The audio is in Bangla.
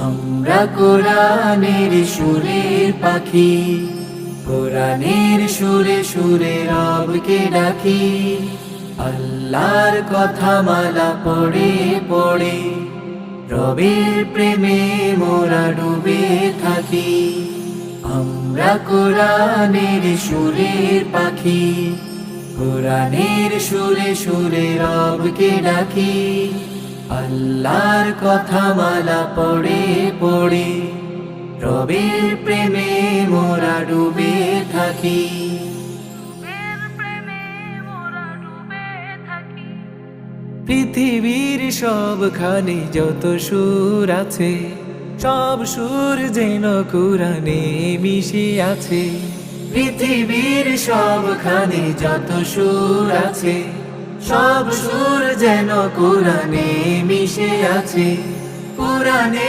আমরা কোরআনের সুরের পাখি, কোরআনের সুরে সুরে রবকে ডাকি। আল্লাহর কথা মালা পড়ে পড়ে রবের প্রেমে মোরা ডুবে থাকি। আমরা কোরআনের সুরের পাখি, কোরআনের সুরে সুরে রবকে ডাকি। আল্লাহর কথা মালা পড়ে পড়ে রবের প্রেমে মোরা ডুবে থাকি। পৃথিবীর সবখানে যত সুর আছে, সব সুর যেন কোরআনে মিশে আছে। পৃথিবীর সবখানে যত সুর আছে, সব সুর যেন কোরআনে মিশে আছে। কোরআনে